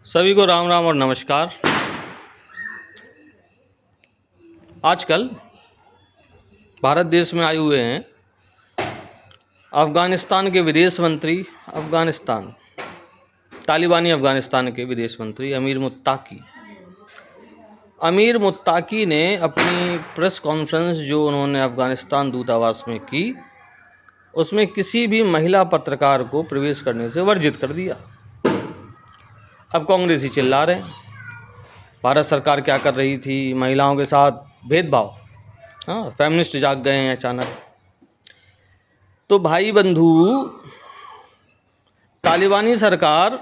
सभी को राम राम और नमस्कार। आजकल भारत देश में आए हुए हैं अफ़गानिस्तान के विदेश मंत्री, तालिबानी अफ़गानिस्तान के विदेश मंत्री अमीर मुत्ताकी ने अपनी प्रेस कॉन्फ्रेंस जो उन्होंने अफ़गानिस्तान दूतावास में की, उसमें किसी भी महिला पत्रकार को प्रवेश करने से वर्जित कर दिया। अब कांग्रेसी चिल्ला रहे हैं भारत सरकार क्या कर रही थी, महिलाओं के साथ भेदभाव। हाँ, फेमिनिस्ट जाग गए हैं अचानक। तो भाई बंधु, तालिबानी सरकार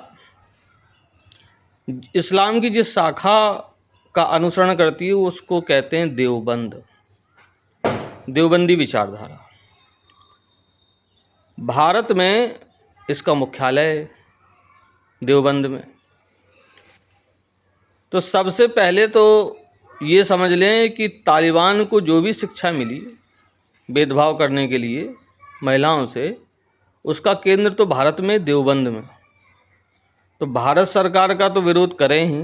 इस्लाम की जिस शाखा का अनुसरण करती है उसको कहते हैं देवबंदी विचारधारा। भारत में इसका मुख्यालय है देवबंद में। तो सबसे पहले तो ये समझ लें कि तालिबान को जो भी शिक्षा मिली भेदभाव करने के लिए महिलाओं से, उसका केंद्र तो भारत में देवबंद में। तो भारत सरकार का तो विरोध करें ही,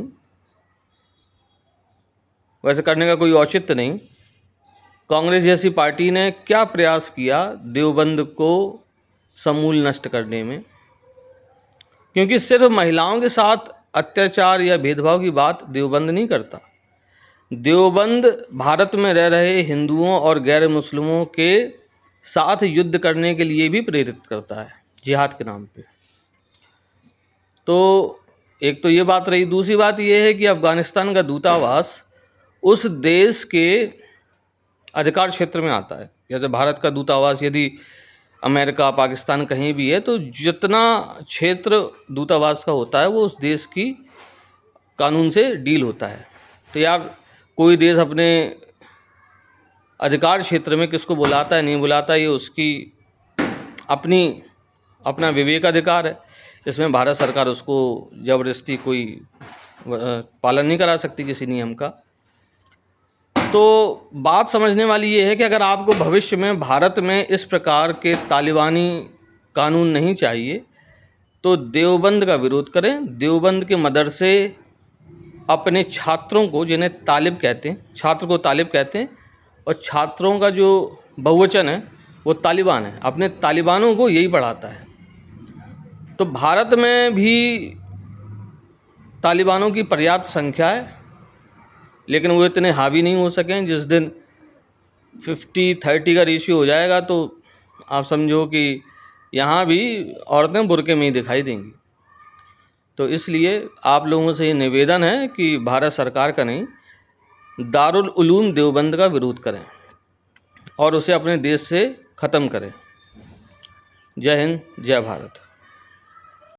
वैसे करने का कोई औचित्य नहीं। कांग्रेस जैसी पार्टी ने क्या प्रयास किया देवबंद को समूल नष्ट करने में, क्योंकि सिर्फ महिलाओं के साथ अत्याचार या भेदभाव की बात देवबंद नहीं करता। देवबंद भारत में रह रहे हिंदुओं और गैर मुस्लिमों के साथ युद्ध करने के लिए भी प्रेरित करता है, जिहाद के नाम पे। तो एक तो ये बात रही। दूसरी बात ये है कि अफ़गानिस्तान का दूतावास उस देश के अधिकार क्षेत्र में आता है। जैसे भारत का दूतावास यदि अमेरिका, पाकिस्तान कहीं भी है, तो जितना क्षेत्र दूतावास का होता है वो उस देश की कानून से डील होता है। तो यार, कोई देश अपने अधिकार क्षेत्र में किसको बुलाता है नहीं बुलाता, ये उसकी अपना विवेक अधिकार है। इसमें भारत सरकार उसको ज़बरदस्ती कोई पालन नहीं करा सकती किसी नियम का। तो बात समझने वाली ये है कि अगर आपको भविष्य में भारत में इस प्रकार के तालिबानी कानून नहीं चाहिए तो देवबंद का विरोध करें। देवबंद के मदरसे अपने छात्रों को, जिन्हें तालिब कहते हैं, छात्र को तालिब कहते हैं, और छात्रों का जो बहुवचन है वो तालिबान है, अपने तालिबानों को यही पढ़ाता है। तो भारत में भी तालिबानों की पर्याप्त संख्या है, लेकिन वो इतने हावी नहीं हो सकें। जिस दिन 50-30 का रेशियो हो जाएगा तो आप समझो कि यहाँ भी औरतें बुर्के में ही दिखाई देंगी। तो इसलिए आप लोगों से ये निवेदन है कि भारत सरकार का नहीं, दारुल उलूम देवबंद का विरोध करें और उसे अपने देश से ख़त्म करें। जय हिंद, जय भारत।